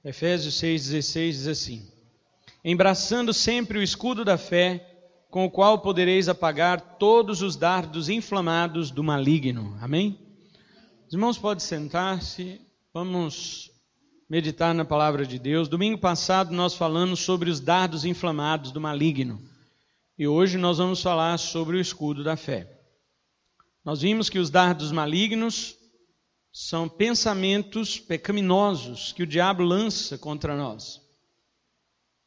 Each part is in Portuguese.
Efésios 6,16 diz assim: embraçando sempre o escudo da fé, com o qual podereis apagar todos os dardos inflamados do maligno. Amém? Os irmãos podem sentar-se, vamos meditar na palavra de Deus. Domingo passado nós falamos sobre os dardos inflamados do maligno. E hoje nós vamos falar sobre o escudo da fé. Nós vimos que os dardos malignos são pensamentos pecaminosos que o diabo lança contra nós.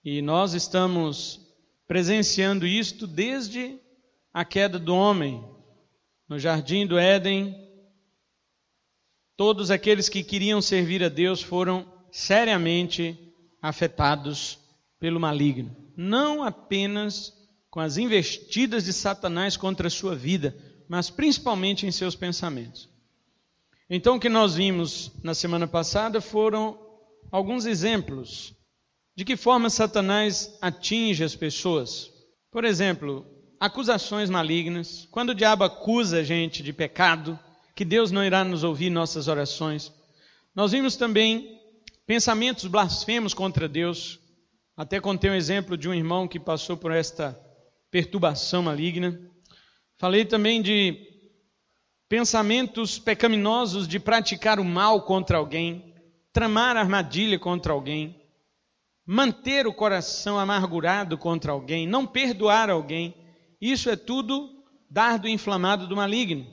E nós estamos presenciando isto desde a queda do homem. No jardim do Éden, todos aqueles que queriam servir a Deus foram seriamente afetados pelo maligno. Não apenas com as investidas de Satanás contra a sua vida, mas principalmente em seus pensamentos. Então, o que nós vimos na semana passada foram alguns exemplos de que forma Satanás atinge as pessoas. Por exemplo, acusações malignas. Quando o diabo acusa a gente de pecado, que Deus não irá nos ouvir nossas orações. Nós vimos também pensamentos blasfemos contra Deus. Até contei um exemplo de um irmão que passou por esta perturbação maligna. Falei também de pensamentos pecaminosos de praticar o mal contra alguém, tramar armadilha contra alguém, manter o coração amargurado contra alguém, não perdoar alguém. Isso é tudo dardo inflamado do maligno.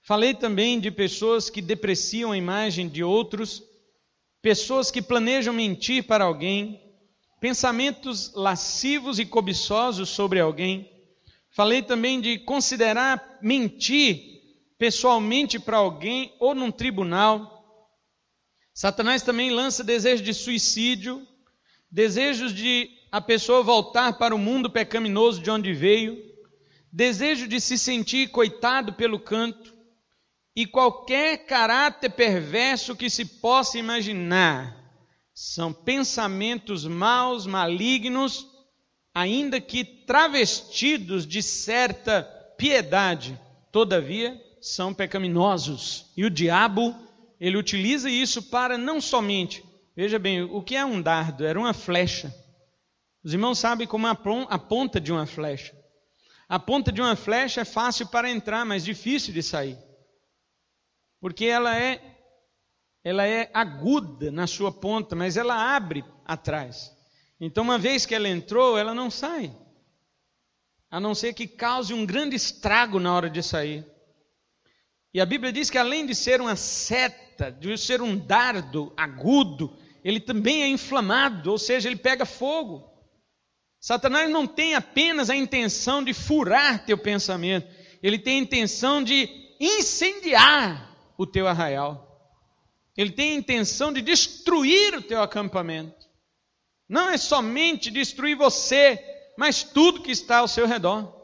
Falei também de pessoas que depreciam a imagem de outros, pessoas que planejam mentir para alguém, pensamentos lascivos e cobiçosos sobre alguém. Falei também de considerar mentir pessoalmente para alguém ou num tribunal. Satanás também lança desejo de suicídio, desejos de a pessoa voltar para o mundo pecaminoso de onde veio, desejo de se sentir coitado pelo canto e qualquer caráter perverso que se possa imaginar. São pensamentos maus, malignos, ainda que travestidos de certa piedade, todavia são pecaminosos. E o diabo, ele utiliza isso para não somente... Veja bem, o que é um dardo? Era uma flecha. Os irmãos sabem como a ponta de uma flecha. A ponta de uma flecha é fácil para entrar, mas difícil de sair. Porque ela é aguda na sua ponta, mas ela abre atrás. Então, uma vez que ela entrou, ela não sai. A não ser que cause um grande estrago na hora de sair. E a Bíblia diz que além de ser uma seta, de ser um dardo agudo, ele também é inflamado, ou seja, ele pega fogo. Satanás não tem apenas a intenção de furar teu pensamento, ele tem a intenção de incendiar o teu arraial. Ele tem a intenção de destruir o teu acampamento. Não é somente destruir você, mas tudo que está ao seu redor.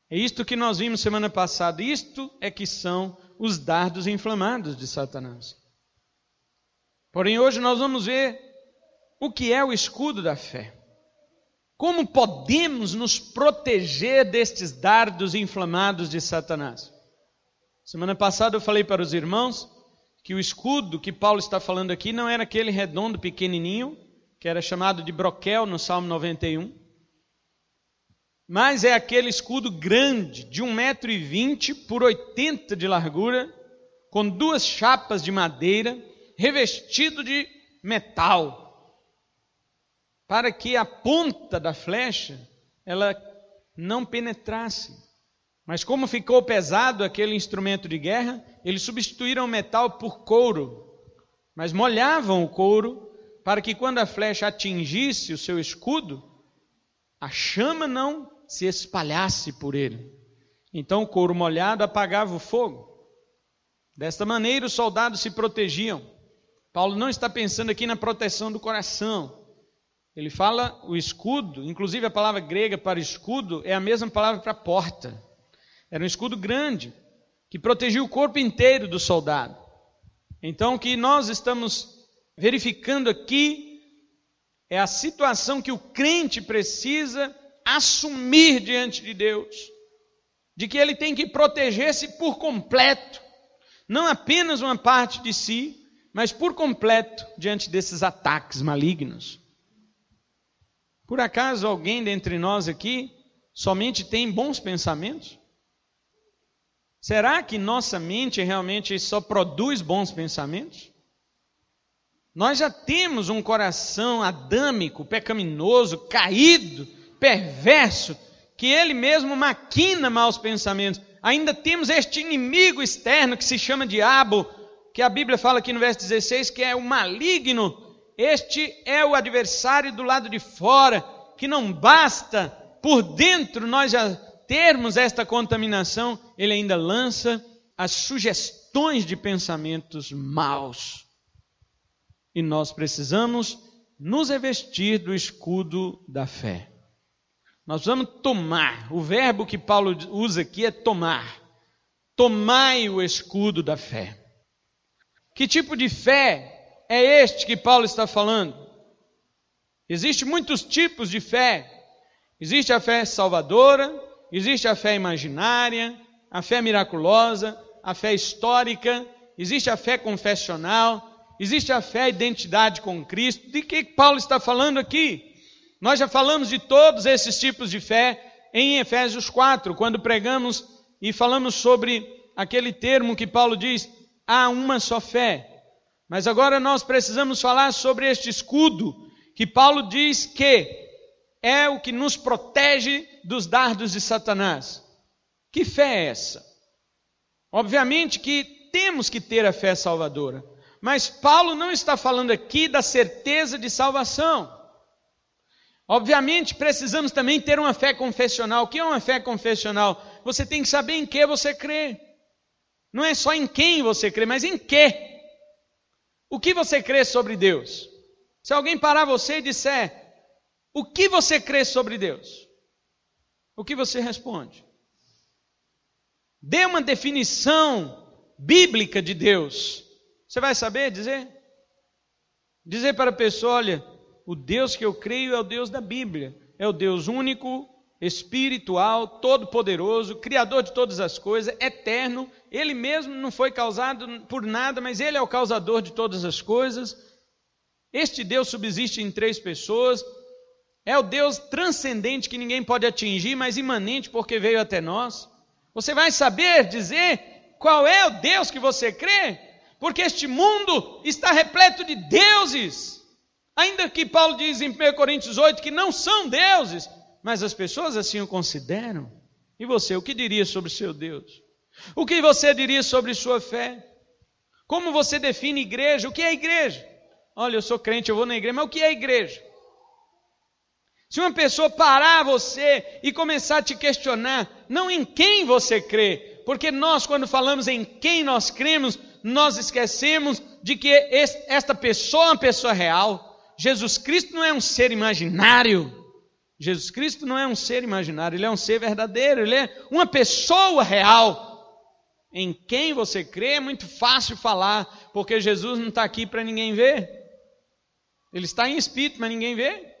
É isto que nós vimos semana passada. Isto é que são os dardos inflamados de Satanás. Porém, hoje nós vamos ver o que é o escudo da fé. Como podemos nos proteger destes dardos inflamados de Satanás? Semana passada eu falei para os irmãos que o escudo que Paulo está falando aqui não era aquele redondo pequenininho, que era chamado de broquel no Salmo 91. Mas é aquele escudo grande, de 1,20 m por 80 de largura, com 2 chapas de madeira, revestido de metal, para que a ponta da flecha ela não penetrasse. Mas como ficou pesado aquele instrumento de guerra, eles substituíram o metal por couro, mas molhavam o couro para que quando a flecha atingisse o seu escudo, a chama não se espalhasse por ele. Então o couro molhado apagava o fogo. Desta maneira os soldados se protegiam. Paulo não está pensando aqui na proteção do coração. Ele fala o escudo, inclusive a palavra grega para escudo é a mesma palavra para porta. Era um escudo grande, que protegia o corpo inteiro do soldado. Então o que nós estamos verificando aqui é a situação que o crente precisa assumir diante de Deus, de que ele tem que proteger-se por completo, não apenas uma parte de si, mas por completo diante desses ataques malignos. Por acaso alguém dentre nós aqui somente tem bons pensamentos? Será que nossa mente realmente só produz bons pensamentos? Nós já temos um coração adâmico, pecaminoso, caído, perverso, que ele mesmo maquina maus pensamentos. Ainda temos este inimigo externo que se chama diabo, que a Bíblia fala aqui no verso 16, que é o maligno. Este é o adversário do lado de fora, que não basta por dentro nós já termos esta contaminação, ele ainda lança as sugestões de pensamentos maus. E nós precisamos nos revestir do escudo da fé. Nós vamos tomar, o verbo que Paulo usa aqui é tomar. Tomai o escudo da fé. Que tipo de fé é este que Paulo está falando? Existem muitos tipos de fé. Existe a fé salvadora, existe a fé imaginária, a fé miraculosa, a fé histórica, existe a fé confessional, existe a fé identidade com Cristo. De que Paulo está falando aqui? Nós já falamos de todos esses tipos de fé em Efésios 4, quando pregamos e falamos sobre aquele termo que Paulo diz, há uma só fé. Mas agora nós precisamos falar sobre este escudo, que Paulo diz que é o que nos protege dos dardos de Satanás. Que fé é essa? Obviamente que temos que ter a fé salvadora, mas Paulo não está falando aqui da certeza de salvação. Obviamente precisamos também ter uma fé confessional. O que é uma fé confessional? Você tem que saber em que você crê. Não é só em quem você crê, mas em que. O que você crê sobre Deus? Se alguém parar você e disser, o que você crê sobre Deus? O que você responde? Dê uma definição bíblica de Deus. Você vai saber dizer? Dizer para a pessoa, olha, o Deus que eu creio é o Deus da Bíblia. É o Deus único, espiritual, todo-poderoso, criador de todas as coisas, eterno. Ele mesmo não foi causado por nada, mas Ele é o causador de todas as coisas. Este Deus subsiste em 3 pessoas. É o Deus transcendente que ninguém pode atingir, mas imanente porque veio até nós. Você vai saber dizer qual é o Deus que você crê? Porque este mundo está repleto de deuses. Ainda que Paulo diz em 1 Coríntios 8 que não são deuses, mas as pessoas assim o consideram. E você, o que diria sobre o seu Deus? O que você diria sobre sua fé? Como você define igreja? O que é igreja? Olha, eu sou crente, eu vou na igreja, mas o que é igreja? Se uma pessoa parar você e começar a te questionar, não em quem você crê, porque nós, quando falamos em quem nós cremos, nós esquecemos de que esta pessoa é uma pessoa real. Jesus Cristo não é um ser imaginário. Jesus Cristo não é um ser imaginário, Ele é um ser verdadeiro, Ele é uma pessoa real. Em quem você crê é muito fácil falar, porque Jesus não está aqui para ninguém ver. Ele está em espírito, mas ninguém vê.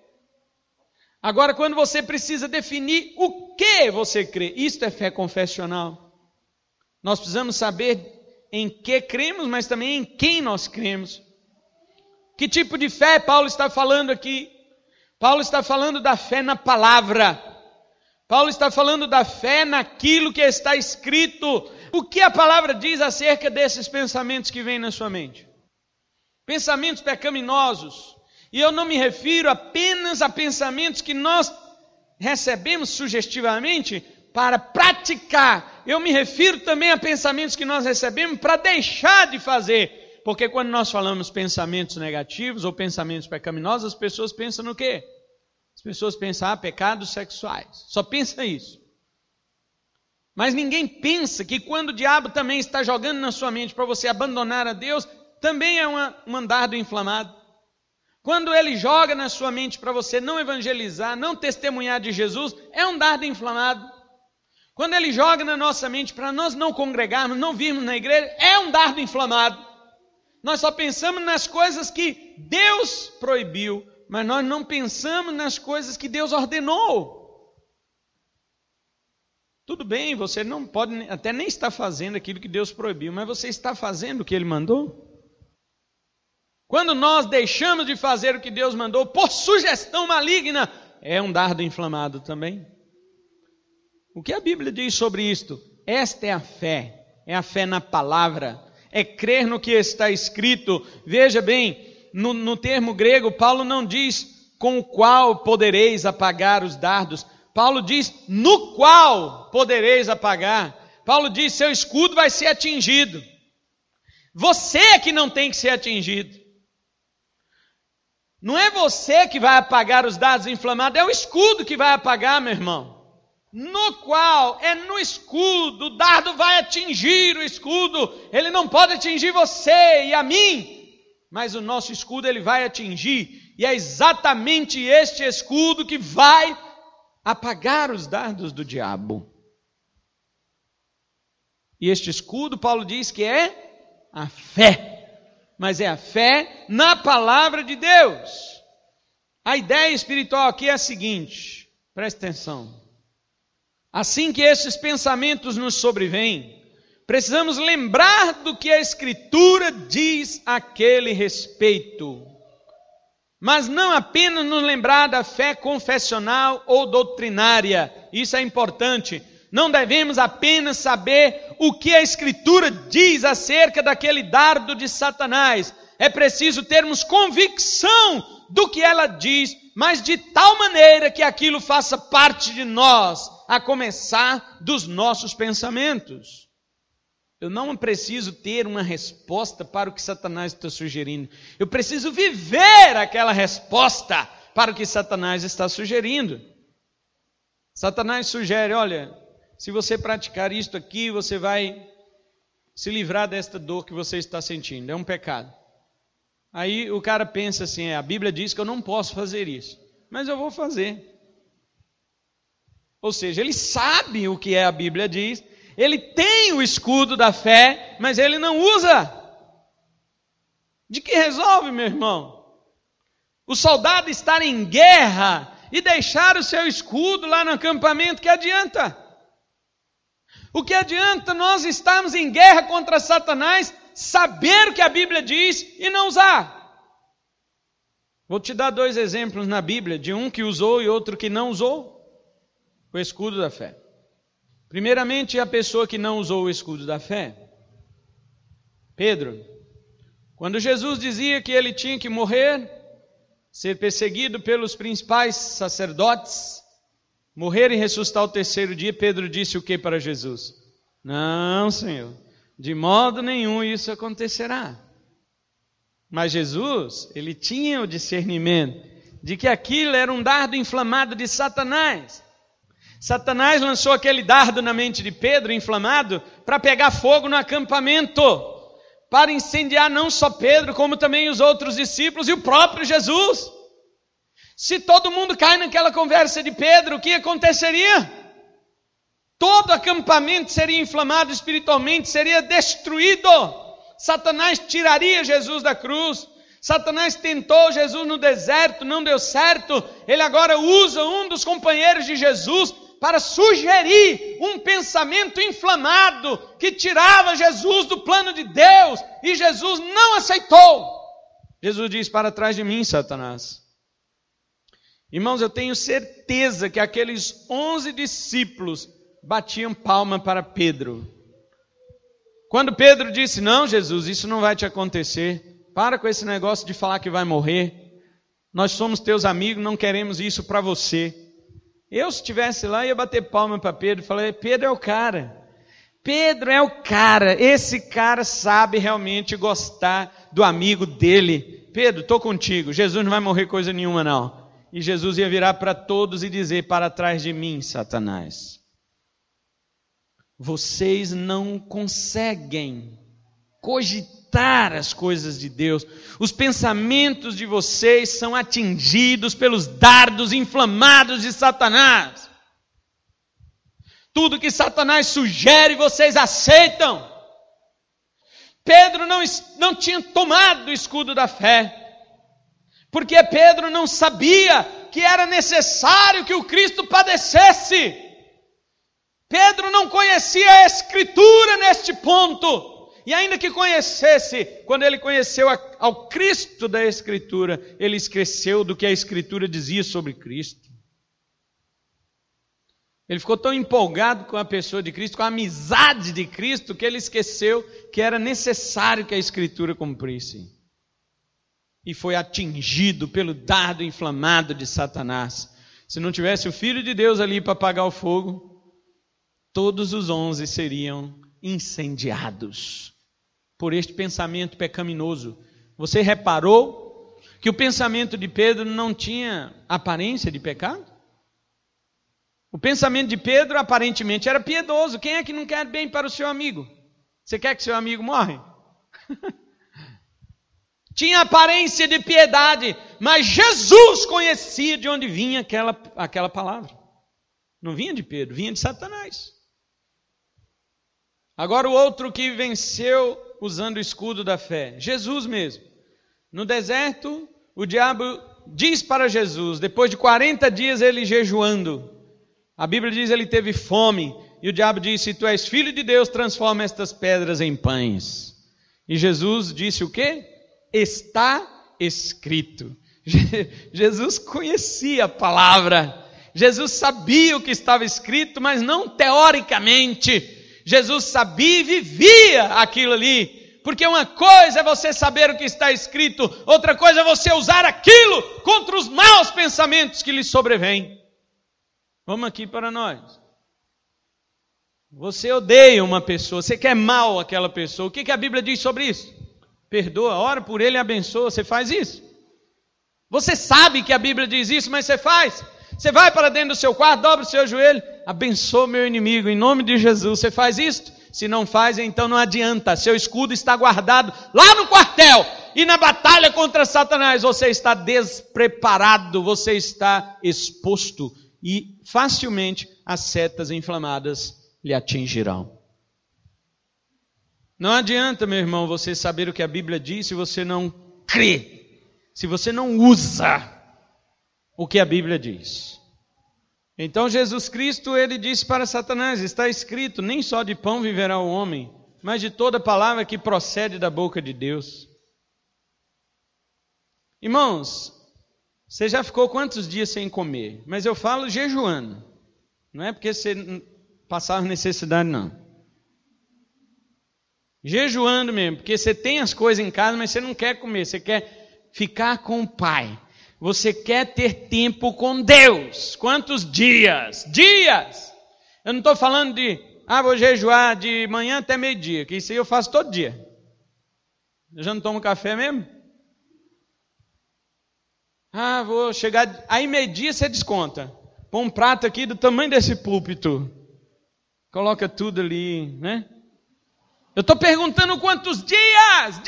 Agora, quando você precisa definir o que você crê, isto é fé confessional. Nós precisamos saber em que cremos, mas também em quem nós cremos. Que tipo de fé Paulo está falando aqui? Paulo está falando da fé na palavra. Paulo está falando da fé naquilo que está escrito. O que a palavra diz acerca desses pensamentos que vêm na sua mente? Pensamentos pecaminosos. E eu não me refiro apenas a pensamentos que nós recebemos sugestivamente para praticar. Eu me refiro também a pensamentos que nós recebemos para deixar de fazer. Porque quando nós falamos pensamentos negativos ou pensamentos pecaminosos, as pessoas pensam no quê? As pessoas pensam, pecados sexuais. Só pensa isso. Mas ninguém pensa que quando o diabo também está jogando na sua mente para você abandonar a Deus, também é um dardo inflamado. Quando ele joga na sua mente para você não evangelizar, não testemunhar de Jesus, é um dardo inflamado. Quando ele joga na nossa mente para nós não congregarmos, não virmos na igreja, é um dardo inflamado. Nós só pensamos nas coisas que Deus proibiu, mas nós não pensamos nas coisas que Deus ordenou. Tudo bem, você não pode até nem estar fazendo aquilo que Deus proibiu, mas você está fazendo o que Ele mandou? quando nós deixamos de fazer o que Deus mandou por sugestão maligna, é um dardo inflamado também. O que a Bíblia diz sobre isto? Esta é a fé na palavra, é crer no que está escrito. Veja bem, no termo grego, Paulo não diz com o qual podereis apagar os dardos. Paulo diz no qual podereis apagar. Paulo diz, seu escudo vai ser atingido. Você é que não tem que ser atingido. Não é você que vai apagar os dardos inflamados, é o escudo que vai apagar, meu irmão. No qual, é no escudo, o dardo vai atingir o escudo, ele não pode atingir você e a mim, mas o nosso escudo ele vai atingir, e é exatamente este escudo que vai apagar os dardos do diabo. E este escudo, Paulo diz que é a fé, mas é a fé na palavra de Deus. A ideia espiritual aqui é a seguinte, preste atenção. Assim que esses pensamentos nos sobrevêm, precisamos lembrar do que a Escritura diz a aquele respeito. Mas não apenas nos lembrar da fé confessional ou doutrinária, isso é importante. Não devemos apenas saber o que a Escritura diz acerca daquele dardo de Satanás. É preciso termos convicção do que ela diz, mas de tal maneira que aquilo faça parte de nós, a começar dos nossos pensamentos. Eu não preciso ter uma resposta para o que Satanás está sugerindo. Eu preciso viver aquela resposta para o que Satanás está sugerindo. Satanás sugere, olha, se você praticar isto aqui, você vai se livrar desta dor que você está sentindo. É um pecado. Aí o cara pensa assim, a Bíblia diz que eu não posso fazer isso, mas eu vou fazer. Ou seja, ele sabe o que a Bíblia diz, ele tem o escudo da fé, mas ele não usa. De que resolve, meu irmão? O soldado estar em guerra e deixar o seu escudo lá no acampamento, que adianta? O que adianta nós estarmos em guerra contra Satanás, saber o que a Bíblia diz e não usar? Vou te dar 2 exemplos na Bíblia, de um que usou e outro que não usou o escudo da fé. Primeiramente, a pessoa que não usou o escudo da fé, Pedro. Quando Jesus dizia que ele tinha que morrer, ser perseguido pelos principais sacerdotes, morrer e ressuscitar ao 3º dia, Pedro disse o que para Jesus? Não, Senhor, de modo nenhum isso acontecerá. Mas Jesus, ele tinha o discernimento de que aquilo era um dardo inflamado de Satanás. Satanás lançou aquele dardo na mente de Pedro, inflamado, para pegar fogo no acampamento, para incendiar não só Pedro, como também os outros discípulos e o próprio Jesus. Se todo mundo cai naquela conversa de Pedro, o que aconteceria? Todo acampamento seria inflamado espiritualmente, seria destruído. Satanás tiraria Jesus da cruz. Satanás tentou Jesus no deserto, não deu certo. Ele agora usa um dos companheiros de Jesus para sugerir um pensamento inflamado que tirava Jesus do plano de Deus, e Jesus não aceitou. Jesus diz, para trás de mim, Satanás. Irmãos, eu tenho certeza que aqueles 11 discípulos batiam palma para Pedro. Quando Pedro disse, não, Jesus, isso não vai te acontecer, para com esse negócio de falar que vai morrer, nós somos teus amigos, não queremos isso para você. Eu, se estivesse lá, ia bater palma para Pedro e falar, Pedro é o cara. Pedro é o cara. Esse cara sabe realmente gostar do amigo dele. Pedro, estou contigo. Jesus não vai morrer coisa nenhuma, não. E Jesus ia virar para todos e dizer, para trás de mim, Satanás. Vocês não conseguem cogitar as coisas de Deus. Os pensamentos de vocês são atingidos pelos dardos inflamados de Satanás. Tudo que Satanás sugere, vocês aceitam. Pedro não tinha tomado o escudo da fé, porque Pedro não sabia que era necessário que o Cristo padecesse. Pedro não conhecia a Escritura neste ponto. E ainda que conhecesse, quando ele conheceu ao Cristo da Escritura, ele esqueceu do que a Escritura dizia sobre Cristo. Ele ficou tão empolgado com a pessoa de Cristo, com a amizade de Cristo, que ele esqueceu que era necessário que a Escritura cumprisse. E foi atingido pelo dardo inflamado de Satanás. Se não tivesse o Filho de Deus ali para apagar o fogo, todos os 11 seriam incendiados por este pensamento pecaminoso. Você reparou que o pensamento de Pedro não tinha aparência de pecado? O pensamento de Pedro aparentemente era piedoso. Quem é que não quer bem para o seu amigo? Você quer que seu amigo morre? Tinha aparência de piedade, mas Jesus conhecia de onde vinha aquela palavra. Não vinha de Pedro, vinha de Satanás. Agora o outro que venceu usando o escudo da fé, Jesus mesmo. No deserto, o diabo diz para Jesus, depois de 40 dias ele jejuando, a Bíblia diz que ele teve fome, e o diabo disse: se tu és filho de Deus, transforma estas pedras em pães. E Jesus disse o quê? Está escrito. Jesus conhecia a palavra, Jesus sabia o que estava escrito, mas não teoricamente. Jesus sabia e vivia aquilo ali, porque uma coisa é você saber o que está escrito, outra coisa é você usar aquilo contra os maus pensamentos que lhe sobrevêm. Vamos aqui para nós. Você odeia uma pessoa, você quer mal àquela pessoa, o que a Bíblia diz sobre isso? Perdoa, ora por ele e abençoa. Você faz isso? Você sabe que a Bíblia diz isso, mas você faz? Você vai para dentro do seu quarto, dobra o seu joelho, abençoa meu inimigo, em nome de Jesus. Você faz isso? Se não faz, então não adianta. Seu escudo está guardado lá no quartel. E na batalha contra Satanás, você está despreparado, você está exposto. E facilmente as setas inflamadas lhe atingirão. Não adianta, meu irmão, você saber o que a Bíblia diz se você não crê, se você não usa o que a Bíblia diz. Então Jesus Cristo, ele disse para Satanás, está escrito, nem só de pão viverá o homem, mas de toda palavra que procede da boca de Deus. Irmãos, você já ficou quantos dias sem comer? Mas eu falo jejuando, não é porque você passava necessidade não. Jejuando mesmo, porque você tem as coisas em casa, mas você não quer comer, você quer ficar com o Pai. Você quer ter tempo com Deus. Quantos dias? Dias! Eu não estou falando de, vou jejuar de manhã até meio-dia, que isso aí eu faço todo dia. Eu já não tomo café mesmo? Vou chegar, aí meio-dia você desconta. Põe um prato aqui do tamanho desse púlpito. Coloca tudo ali, né? Eu estou perguntando quantos dias,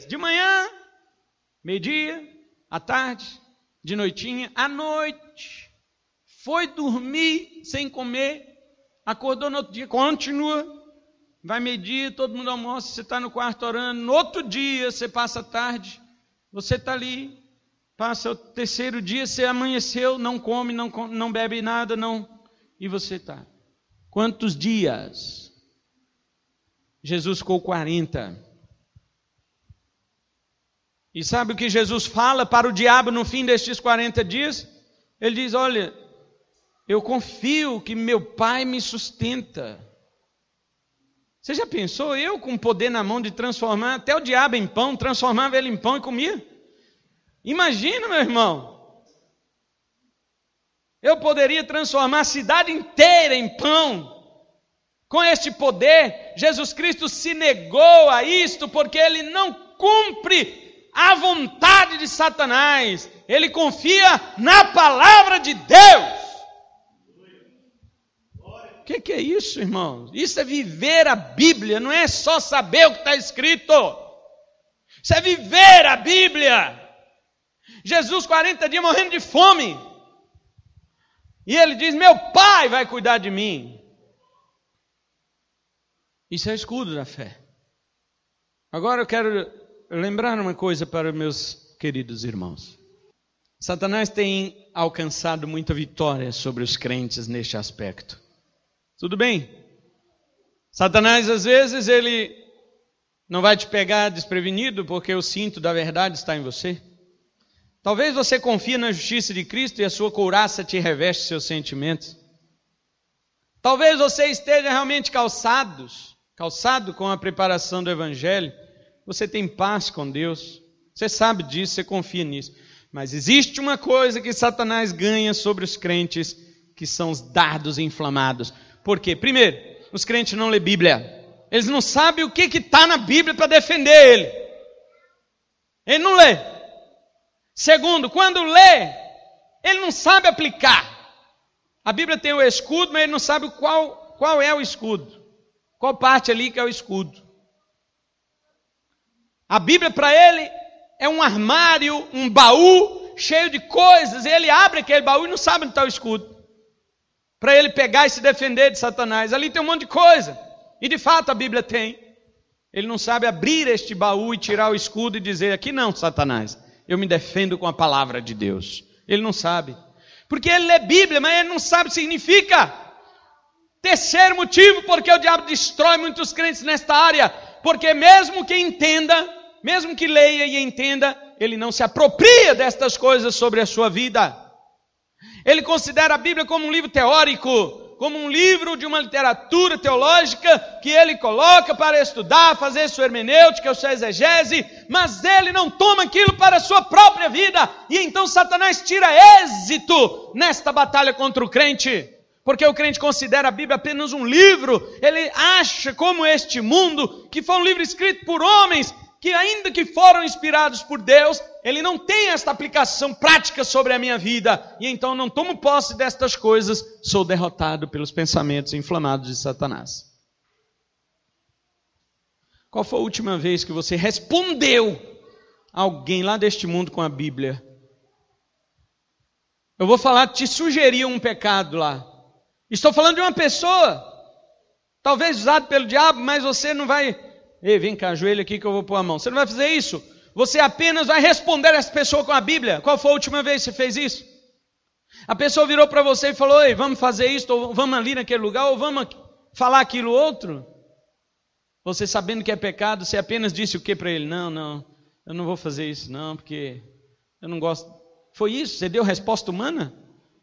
de manhã, meio-dia, à tarde, de noitinha, à noite, foi dormir sem comer, acordou no outro dia, continua, vai meio-dia, todo mundo almoça, você está no quarto orando, no outro dia você passa a tarde, você está ali, passa o terceiro dia, você amanheceu, não come, não bebe nada, e você está. Quantos dias? Jesus ficou 40. E sabe o que Jesus fala para o diabo no fim destes 40 dias? Ele diz, olha, eu confio que meu Pai me sustenta. Você já pensou, eu com poder na mão de transformar até o diabo em pão, transformava ele em pão e comia? Imagina, meu irmão. Eu poderia transformar a cidade inteira em pão. Com este poder, Jesus Cristo se negou a isto porque ele não cumpre a vontade de Satanás. Ele confia na palavra de Deus. O que é isso, irmãos? Isso é viver a Bíblia, não é só saber o que está escrito. Isso é viver a Bíblia. Jesus, 40 dias morrendo de fome. E ele diz, meu Pai vai cuidar de mim. Isso é o escudo da fé. Agora eu quero lembrar uma coisa para meus queridos irmãos. Satanás tem alcançado muita vitória sobre os crentes neste aspecto. Tudo bem? Satanás, às vezes, ele não vai te pegar desprevenido, porque o cinto da verdade está em você. Talvez você confie na justiça de Cristo e a sua couraça te reveste seus sentimentos. Talvez você esteja realmente calçado com a preparação do Evangelho. Você tem paz com Deus. Você sabe disso, você confia nisso. Mas existe uma coisa que Satanás ganha sobre os crentes, que são os dardos inflamados. Por quê? Primeiro, os crentes não lêem Bíblia. Eles não sabem o que está na Bíblia para defender ele. Ele não lê. Segundo, quando lê, ele não sabe aplicar. A Bíblia tem o escudo, mas ele não sabe qual é o escudo. Qual parte ali que é o escudo. A Bíblia para ele é um armário, um baú cheio de coisas. E ele abre aquele baú e não sabe onde está o escudo. Para ele pegar e se defender de Satanás. Ali tem um monte de coisa. E de fato a Bíblia tem. Ele não sabe abrir este baú e tirar o escudo e dizer: aqui não, Satanás, eu me defendo com a palavra de Deus. Ele não sabe. Porque ele lê Bíblia, mas ele não sabe o que significa. Terceiro motivo porque o diabo destrói muitos crentes nesta área. Porque mesmo que entenda, mesmo que leia e entenda, ele não se apropria destas coisas sobre a sua vida. Ele considera a Bíblia como um livro teórico, como um livro de uma literatura teológica que ele coloca para estudar, fazer sua hermenêutica, sua exegese, mas ele não toma aquilo para a sua própria vida. E então Satanás tira êxito nesta batalha contra o crente. Porque o crente considera a Bíblia apenas um livro. Ele acha, como este mundo, que foi um livro escrito por homens que, ainda que foram inspirados por Deus, ele não tem esta aplicação prática sobre a minha vida. E então não tomo posse destas coisas, sou derrotado pelos pensamentos inflamados de Satanás. Qual foi a última vez que você respondeu a alguém lá deste mundo com a Bíblia? Eu vou falar, te sugerir um pecado lá. Estou falando de uma pessoa, talvez usado pelo diabo, mas você não vai... Ei, vem cá, ajoelha aqui que eu vou pôr a mão. Você não vai fazer isso. Você apenas vai responder essa pessoa com a Bíblia. Qual foi a última vez que você fez isso? A pessoa virou para você e falou: ei, vamos fazer isso, ou vamos ali naquele lugar, ou vamos falar aquilo outro. Você, sabendo que é pecado, você apenas disse o que para ele? Não, eu não vou fazer isso não, porque eu não gosto. Foi isso? Você deu resposta humana?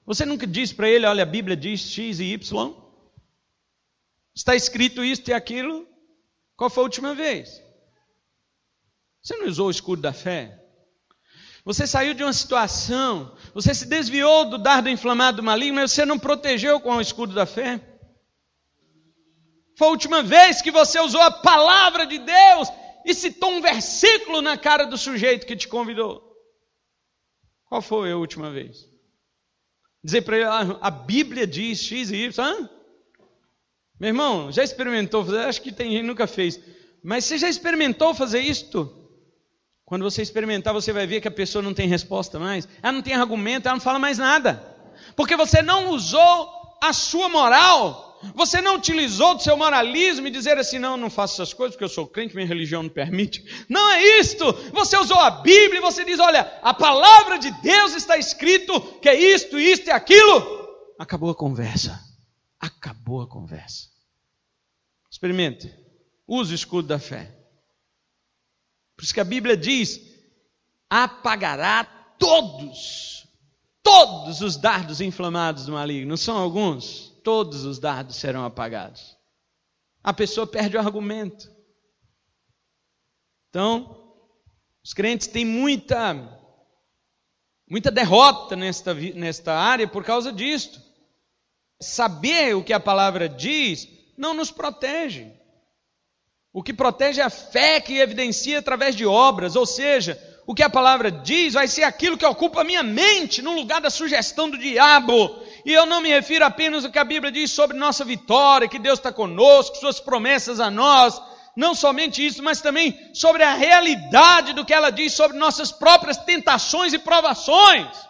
Você nunca disse para ele: olha, a Bíblia diz X e Y. Está escrito isso e aquilo. Qual foi a última vez? Você não usou o escudo da fé? Você saiu de uma situação, você se desviou do dardo inflamado do maligno, mas você não protegeu com o escudo da fé? Foi a última vez que você usou a palavra de Deus e citou um versículo na cara do sujeito que te convidou? Qual foi a última vez? Dizer para ele: a Bíblia diz X e Y. Meu irmão, já experimentou fazer? Acho que tem gente que nunca fez. Mas você já experimentou fazer isto? Quando você experimentar, você vai ver que a pessoa não tem resposta mais. Ela não tem argumento, ela não fala mais nada. Porque você não usou a sua moral. Você não utilizou do seu moralismo e dizer assim: não faço essas coisas porque eu sou crente, minha religião não permite. Não é isto. Você usou a Bíblia e você diz: olha, a palavra de Deus está escrito que é isto e aquilo. Acabou a conversa. Acabou a conversa. Experimente. Use o escudo da fé. Por isso que a Bíblia diz: apagará todos os dardos inflamados do maligno. Não são alguns? Todos os dardos serão apagados. A pessoa perde o argumento. Então, os crentes têm muita derrota nesta área por causa disto. Saber o que a palavra diz não nos protege. O que protege é a fé que evidencia através de obras, ou seja, o que a palavra diz vai ser aquilo que ocupa a minha mente no lugar da sugestão do diabo. E eu não me refiro apenas ao que a Bíblia diz sobre nossa vitória, que Deus está conosco, suas promessas a nós. Não somente isso, mas também sobre a realidade do que ela diz sobre nossas próprias tentações e provações.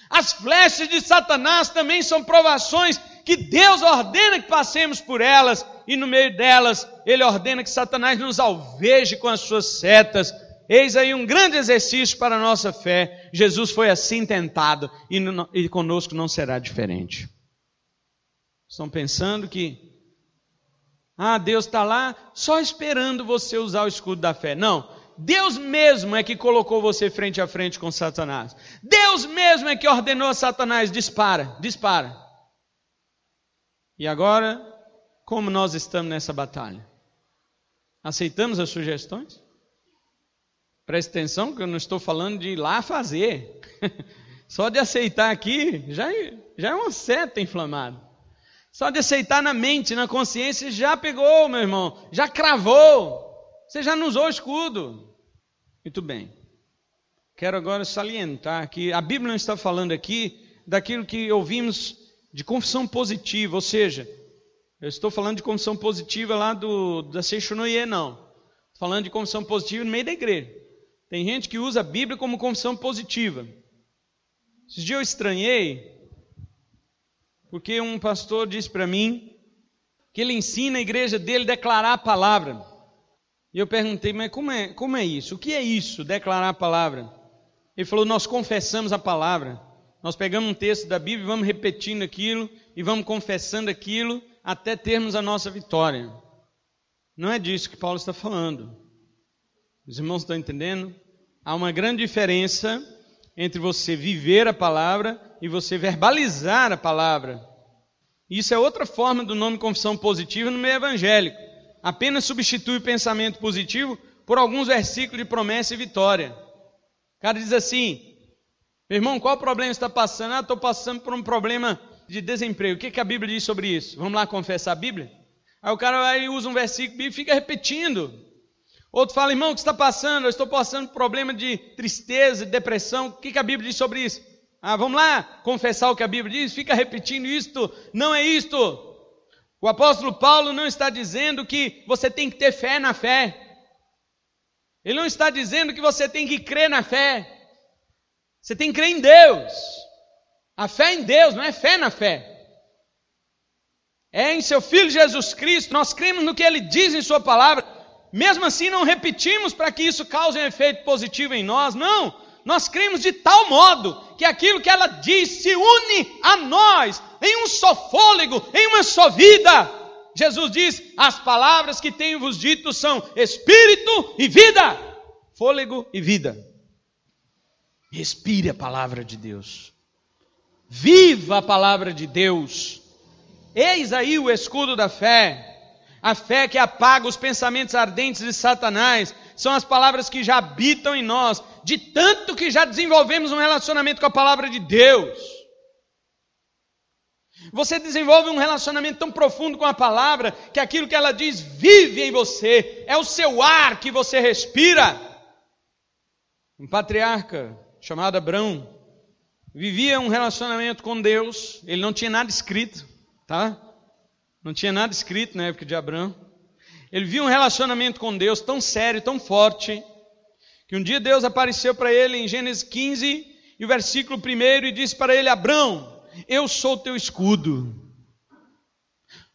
As flechas de Satanás também são provações que Deus ordena que passemos por elas, e no meio delas Ele ordena que Satanás nos alveje com as suas setas. Eis aí um grande exercício para a nossa fé. Jesus foi assim tentado, e conosco não será diferente. Estão pensando que Deus está lá só esperando você usar o escudo da fé. Não, Deus mesmo é que colocou você frente a frente com Satanás. Deus mesmo é que ordenou a Satanás, dispara. E agora, como nós estamos nessa batalha? Aceitamos as sugestões? Preste atenção que eu não estou falando de ir lá fazer. Só de aceitar aqui, já é uma seta inflamada. Só de aceitar na mente, na consciência, já pegou, meu irmão. Já cravou. Você já não usou o escudo. Muito bem. Quero agora salientar que a Bíblia não está falando aqui daquilo que ouvimos de confissão positiva. Ou seja, eu estou falando de confissão positiva lá da Seixonoye, não. Estou falando de confissão positiva no meio da igreja. Tem gente que usa a Bíblia como confissão positiva. Esses dias eu estranhei, porque um pastor disse para mim que ele ensina a igreja dele a declarar a palavra. E eu perguntei, mas como é isso? O que é isso, declarar a palavra? Ele falou, nós confessamos a palavra. Nós pegamos um texto da Bíblia e vamos repetindo aquilo, e vamos confessando aquilo, até termos a nossa vitória. Não é disso que Paulo está falando. Os irmãos estão entendendo? Há uma grande diferença entre você viver a palavra e você verbalizar a palavra. Isso é outra forma do nome confissão positiva no meio evangélico. Apenas substitui o pensamento positivo por alguns versículos de promessa e vitória. O cara diz assim, meu irmão, qual o problema você está passando? Estou passando por um problema de desemprego. O que a Bíblia diz sobre isso? Vamos lá confessar a Bíblia? Aí o cara vai e usa um versículo e fica repetindo. Outro fala, irmão, o que você está passando? Eu estou passando por problema de tristeza, de depressão. O que a Bíblia diz sobre isso? Vamos lá confessar o que a Bíblia diz? Fica repetindo isto, não é isto. O apóstolo Paulo não está dizendo que você tem que ter fé na fé. Ele não está dizendo que você tem que crer na fé. Você tem que crer em Deus. A fé em Deus, não é fé na fé. É em seu Filho Jesus Cristo. Nós cremos no que Ele diz em sua palavra. Mesmo assim não repetimos para que isso cause um efeito positivo em nós. Não, nós cremos de tal modo que aquilo que ela diz se une a nós em um só fôlego, em uma só vida. Jesus diz, as palavras que tenho-vos dito são espírito e vida. Fôlego e vida. Respire a palavra de Deus. Viva a palavra de Deus. Eis aí o escudo da fé. A fé que apaga os pensamentos ardentes de Satanás. São as palavras que já habitam em nós. De tanto que já desenvolvemos um relacionamento com a palavra de Deus. Você desenvolve um relacionamento tão profundo com a palavra, que aquilo que ela diz vive em você. É o seu ar que você respira. Um patriarca chamado Abrão vivia um relacionamento com Deus. Ele não tinha nada escrito, tá? Não tinha nada escrito na época de Abrão. Ele vivia um relacionamento com Deus tão sério, tão forte, que um dia Deus apareceu para ele em Gênesis 15, e o versículo 1, e disse para ele, Abrão, eu sou teu escudo.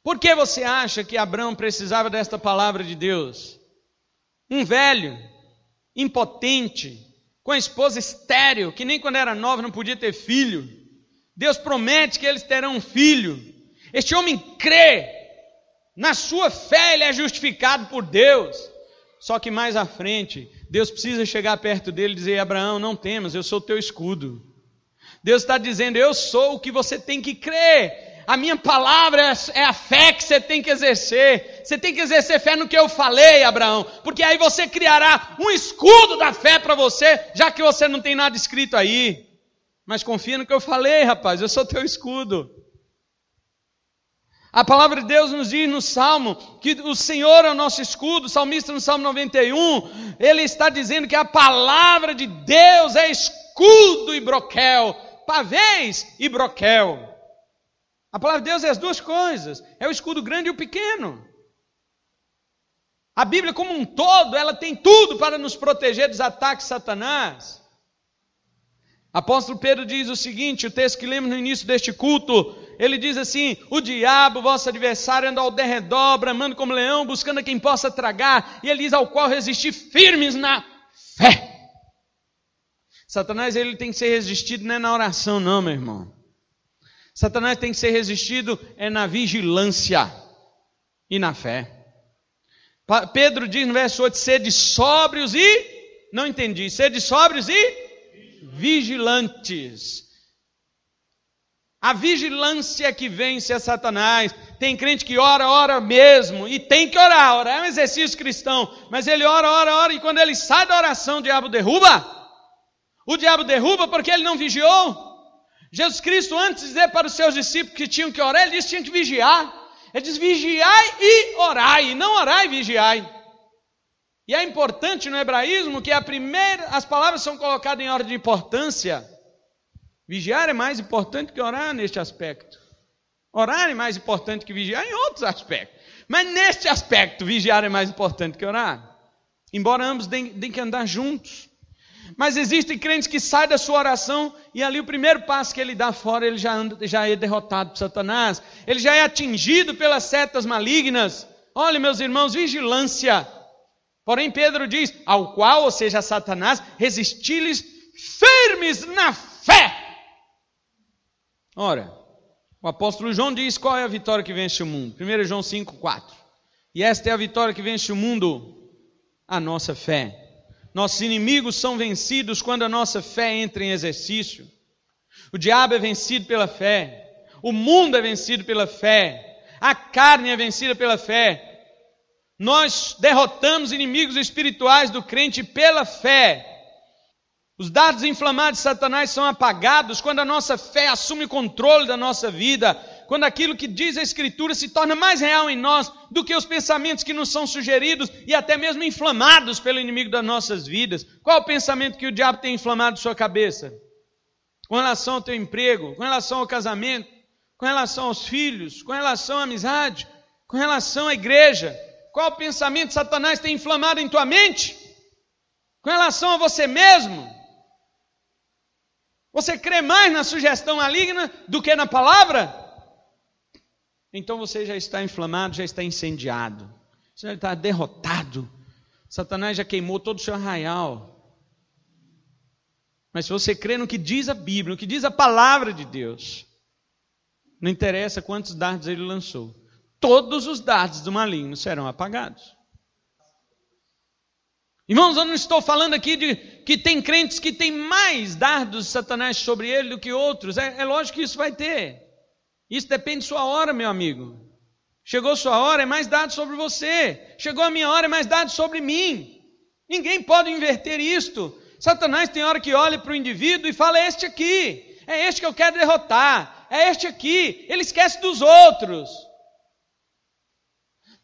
Por que você acha que Abrão precisava desta palavra de Deus? Um velho, impotente, com a esposa estéril, que nem quando era nova não podia ter filho. Deus promete que eles terão um filho. Este homem crê, na sua fé ele é justificado por Deus. Só que mais à frente, Deus precisa chegar perto dele e dizer, Abraão, não temas, eu sou teu escudo. Deus está dizendo, eu sou o que você tem que crer. A minha palavra é a fé que você tem que exercer. Você tem que exercer fé no que eu falei, Abraão. Porque aí você criará um escudo da fé para você, já que você não tem nada escrito aí. Mas confia no que eu falei, rapaz, eu sou teu escudo. A palavra de Deus nos diz no Salmo que o Senhor é o nosso escudo. O salmista no Salmo 91, ele está dizendo que a palavra de Deus é escudo e broquel, pavês e broquel. A palavra de Deus é as duas coisas, é o escudo grande e o pequeno. A Bíblia como um todo, ela tem tudo para nos proteger dos ataques de Satanás. Apóstolo Pedro diz o seguinte, o texto que lemos no início deste culto, ele diz assim, o diabo, vosso adversário, anda ao derredor, bramando como leão, buscando a quem possa tragar, e ele diz ao qual resistir firmes na fé. Satanás, ele tem que ser resistido não é na oração não, meu irmão. Satanás tem que ser resistido é na vigilância e na fé. Pedro diz no verso 8, sede sóbrios e, não entendi, sede sóbrios e vigilantes. A vigilância que vence a Satanás. Tem crente que ora mesmo, e tem que orar é um exercício cristão, mas ele ora, e quando ele sai da oração, o diabo derruba. O diabo derruba porque ele não vigiou. Jesus Cristo, antes de dizer para os seus discípulos que tinham que orar, ele disse que tinham que vigiar. Ele diz, vigiai e orai, não orai e vigiai. E é importante no hebraísmo que as palavras são colocadas em ordem de importância. Vigiar é mais importante que orar neste aspecto. Orar é mais importante que vigiar em outros aspectos. Mas neste aspecto, vigiar é mais importante que orar. Embora ambos tenham que andar juntos. Mas existem crentes que saem da sua oração e ali o primeiro passo que ele dá fora, ele já é derrotado por Satanás. Ele já é atingido pelas setas malignas. Olha, meus irmãos, vigilância. Porém, Pedro diz, ao qual, ou seja, a Satanás, resisti-lhes firmes na fé. Ora, o apóstolo João diz qual é a vitória que vence o mundo. 1 João 5,4. E esta é a vitória que vence o mundo, a nossa fé. Nossos inimigos são vencidos quando a nossa fé entra em exercício. O diabo é vencido pela fé. O mundo é vencido pela fé. A carne é vencida pela fé. Nós derrotamos inimigos espirituais do crente pela fé. Os dardos inflamados de Satanás são apagados quando a nossa fé assume o controle da nossa vida, quando aquilo que diz a Escritura se torna mais real em nós do que os pensamentos que nos são sugeridos e até mesmo inflamados pelo inimigo das nossas vidas. Qual o pensamento que o diabo tem inflamado em sua cabeça? Com relação ao teu emprego, com relação ao casamento, com relação aos filhos, com relação à amizade, com relação à igreja. Qual o pensamento que Satanás tem inflamado em tua mente? Com relação a você mesmo? Você crê mais na sugestão maligna do que na palavra? Então você já está inflamado, já está incendiado. Você já está derrotado. Satanás já queimou todo o seu arraial. Mas se você crê no que diz a Bíblia, no que diz a palavra de Deus, não interessa quantos dardos ele lançou. Todos os dardos do maligno serão apagados. Irmãos, eu não estou falando aqui de que tem crentes que têm mais dardos de Satanás sobre ele do que outros. É lógico que isso vai ter. Isso depende de sua hora, meu amigo. Chegou sua hora, é mais dado sobre você. Chegou a minha hora, é mais dado sobre mim. Ninguém pode inverter isto. Satanás tem hora que olha para o indivíduo e fala, é este aqui. É este que eu quero derrotar. É este aqui. Ele esquece dos outros.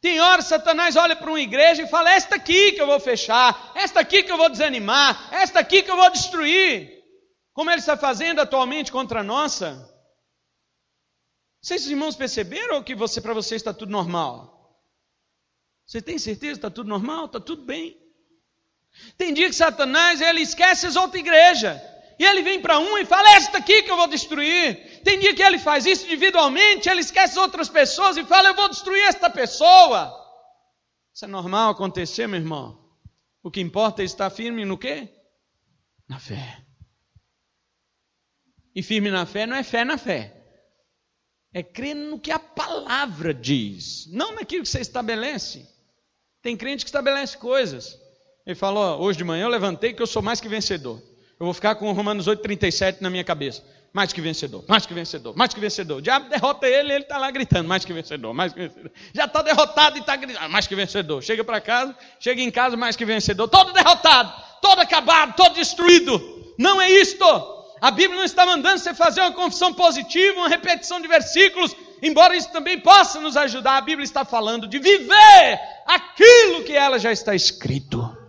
Tem hora que Satanás olha para uma igreja e fala, esta aqui que eu vou fechar, esta aqui que eu vou desanimar, esta aqui que eu vou destruir. Como ele está fazendo atualmente contra a nossa. Vocês, irmãos, perceberam que para você está tudo normal? Você tem certeza que está tudo normal? Está tudo bem. Tem dia que Satanás, ele esquece as outras igrejas. E ele vem para uma e fala, esta aqui que eu vou destruir. Tem dia que ele faz isso individualmente, ele esquece outras pessoas e fala, eu vou destruir esta pessoa. Isso é normal acontecer, meu irmão. O que importa é estar firme no quê? Na fé. E firme na fé não é fé na fé. É crer no que a palavra diz, não naquilo que você estabelece. Tem crente que estabelece coisas. Ele falou, hoje de manhã eu levantei que eu sou mais que vencedor. Eu vou ficar com Romanos 8,37 na minha cabeça. Mais que vencedor, mais que vencedor, mais que vencedor. O diabo derrota ele, ele está lá gritando, mais que vencedor, mais que vencedor. Já está derrotado e está gritando, mais que vencedor. Chega para casa, chega em casa, mais que vencedor. Todo derrotado, todo acabado, todo destruído. Não é isto. A Bíblia não está mandando você fazer uma confissão positiva, uma repetição de versículos, embora isso também possa nos ajudar. A Bíblia está falando de viver aquilo que ela já está escrito.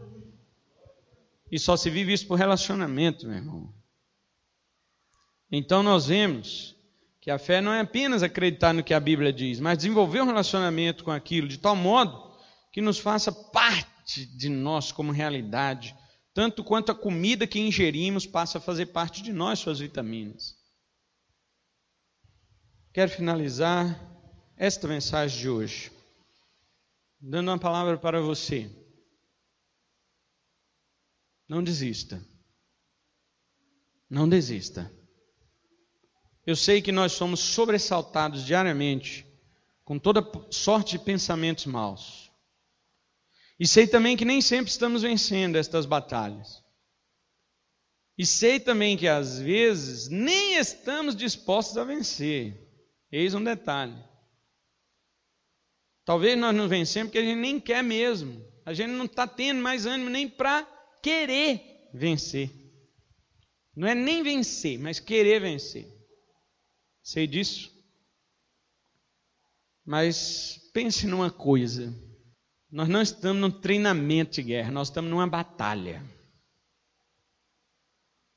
E só se vive isso por relacionamento, meu irmão. Então nós vemos que a fé não é apenas acreditar no que a Bíblia diz, mas desenvolver um relacionamento com aquilo de tal modo que nos faça parte de nós como realidade, tanto quanto a comida que ingerimos passa a fazer parte de nós, suas vitaminas. Quero finalizar esta mensagem de hoje, dando uma palavra para você. Não desista. Não desista. Eu sei que nós somos sobressaltados diariamente com toda sorte de pensamentos maus. E sei também que nem sempre estamos vencendo estas batalhas. E sei também que às vezes nem estamos dispostos a vencer. Eis um detalhe. Talvez nós não vencemos porque a gente nem quer mesmo. A gente não está tendo mais ânimo nem para querer vencer. Não é nem vencer, mas querer vencer. Sei disso. Mas pense numa coisa. Nós não estamos num treinamento de guerra, nós estamos numa batalha.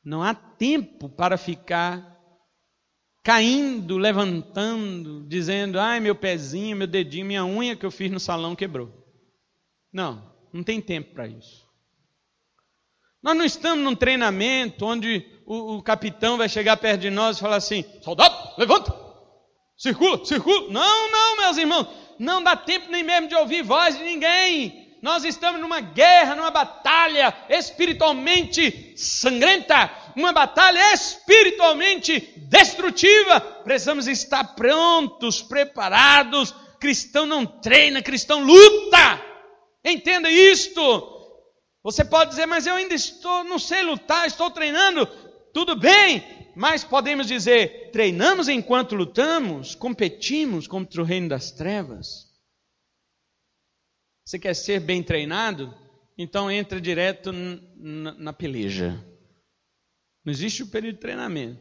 Não há tempo para ficar caindo, levantando, dizendo, ai, meu pezinho, meu dedinho, minha unha que eu fiz no salão quebrou. Não tem tempo para isso. Nós não estamos num treinamento onde o capitão vai chegar perto de nós e falar assim, soldado, levanta, circula. Não, meus irmãos, não dá tempo nem mesmo de ouvir voz de ninguém. Nós estamos numa guerra, numa batalha espiritualmente sangrenta, uma batalha espiritualmente destrutiva. Precisamos estar prontos, preparados. Cristão não treina, cristão luta. Entenda isto. Você pode dizer, mas eu ainda não sei lutar, estou treinando. Tudo bem, mas podemos dizer, treinamos enquanto lutamos, competimos contra o reino das trevas. Você quer ser bem treinado? Então entra direto na peleja. Não existe o período de treinamento.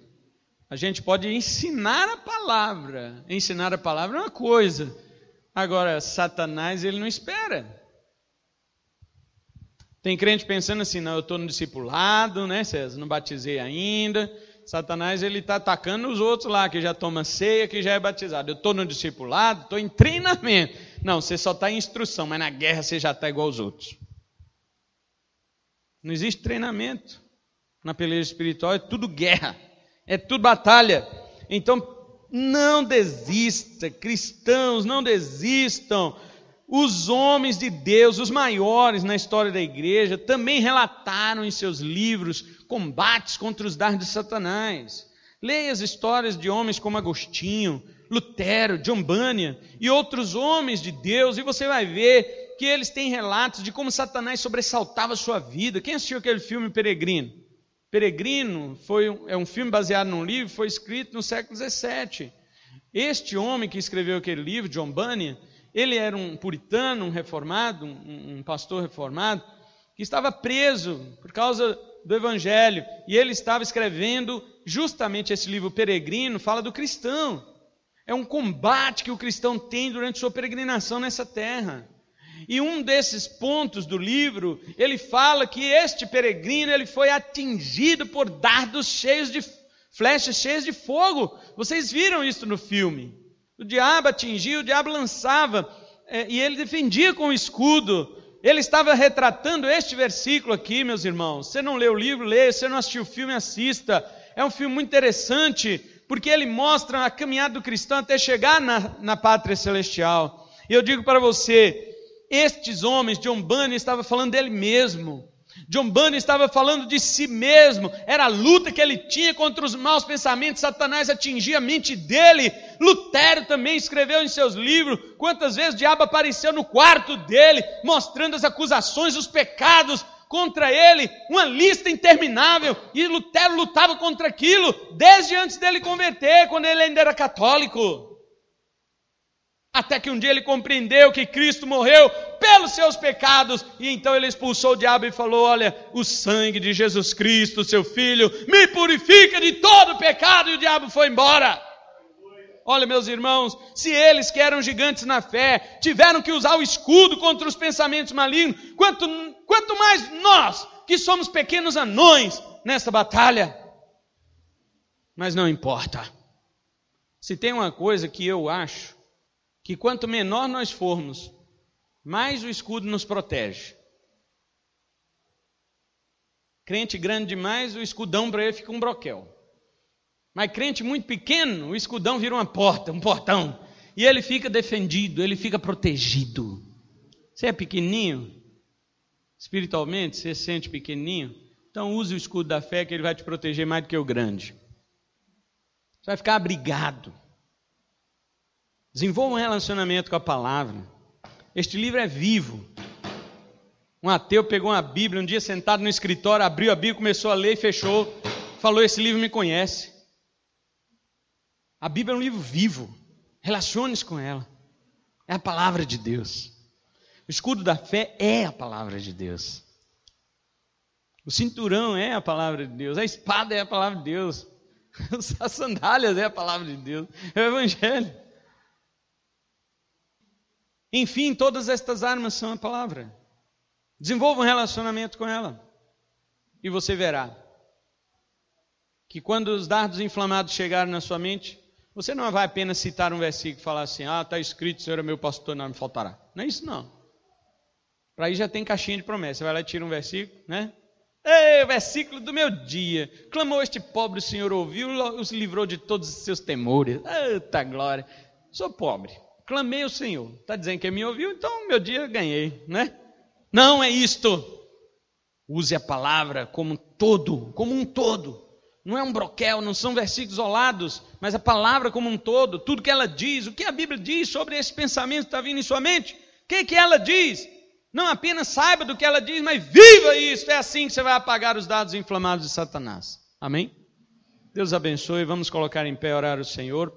A gente pode ensinar a palavra. Ensinar a palavra é uma coisa. Agora, Satanás, ele não espera. Tem crente pensando assim, não, eu estou no discipulado, né, César? Não batizei ainda. Satanás, ele está atacando os outros lá, que já toma ceia, que já é batizado. Eu estou no discipulado, estou em treinamento. Não, você só está em instrução, mas na guerra você já está igual aos outros. Não existe treinamento. Na peleja espiritual é tudo guerra, é tudo batalha. Então, não desista, cristãos, não desistam. Os homens de Deus, os maiores na história da igreja, também relataram em seus livros combates contra os dardos de Satanás. Leia as histórias de homens como Agostinho, Lutero, John Bunyan e outros homens de Deus, e você vai ver que eles têm relatos de como Satanás sobressaltava a sua vida. Quem assistiu aquele filme Peregrino? Peregrino é um filme baseado num livro, foi escrito no século XVII. Este homem que escreveu aquele livro, John Bunyan, ele era um puritano, um reformado, um pastor reformado, que estava preso por causa do evangelho, e ele estava escrevendo justamente esse livro Peregrino, fala do cristão. É um combate que o cristão tem durante sua peregrinação nessa terra. E um desses pontos do livro, ele fala que este peregrino, ele foi atingido por dardos cheios de flechas cheias de fogo. Vocês viram isso no filme? O diabo atingia, o diabo lançava, e ele defendia com o escudo. Ele estava retratando este versículo aqui, meus irmãos. Você não leu o livro, leia. Você não assistiu o filme, assista. É um filme muito interessante, porque ele mostra a caminhada do cristão até chegar na pátria celestial. E eu digo para você, estes homens, John Bunyan estava falando dele mesmo. John Bunyan estava falando de si mesmo, era a luta que ele tinha contra os maus pensamentos, Satanás atingia a mente dele. Lutero também escreveu em seus livros quantas vezes o diabo apareceu no quarto dele, mostrando as acusações, os pecados contra ele, uma lista interminável, e Lutero lutava contra aquilo, desde antes dele converter, quando ele ainda era católico. Até que um dia ele compreendeu que Cristo morreu pelos seus pecados, e então ele expulsou o diabo e falou, olha, o sangue de Jesus Cristo, seu Filho, me purifica de todo pecado, e o diabo foi embora. Olha, meus irmãos, se eles que eram gigantes na fé, tiveram que usar o escudo contra os pensamentos malignos, quanto mais nós, que somos pequenos anões nessa batalha. Mas não importa. Se tem uma coisa que eu acho, que quanto menor nós formos, mais o escudo nos protege. Crente grande demais, o escudão para ele fica um broquel. Mas crente muito pequeno, o escudão vira uma porta, um portão. E ele fica defendido, ele fica protegido. Você é pequenininho? Espiritualmente, você se sente pequenininho? Então use o escudo da fé que ele vai te proteger mais do que o grande. Você vai ficar abrigado. Desenvolva um relacionamento com a palavra. Este livro é vivo. Um ateu pegou uma Bíblia um dia sentado no escritório, abriu a Bíblia, começou a ler e fechou. Falou, esse livro me conhece. A Bíblia é um livro vivo. Relacione-se com ela. É a palavra de Deus. O escudo da fé é a palavra de Deus. O cinturão é a palavra de Deus. A espada é a palavra de Deus. As sandálias é a palavra de Deus. É o Evangelho. Enfim, todas estas armas são a palavra. Desenvolva um relacionamento com ela. E você verá que quando os dardos inflamados chegarem na sua mente, você não vai apenas citar um versículo e falar assim, está escrito, o Senhor é meu pastor, não me faltará. Não é isso não. Para aí já tem caixinha de promessa. Você vai lá e tira um versículo, né? Ei, o versículo do meu dia. Clamou este pobre, o Senhor ouviu, os livrou de todos os seus temores. Eita glória. Sou pobre, clamei ao Senhor. Está dizendo que ele me ouviu, então meu dia eu ganhei, né? Não é isto. Use a palavra como um todo. Não é um broquel, não são versículos isolados, mas a palavra como um todo, tudo que ela diz, o que a Bíblia diz sobre esse pensamento que está vindo em sua mente, o que ela diz? Não apenas saiba do que ela diz, mas viva isso, é assim que você vai apagar os dardos inflamados de Satanás. Amém? Deus abençoe, vamos colocar em pé, orar ao Senhor.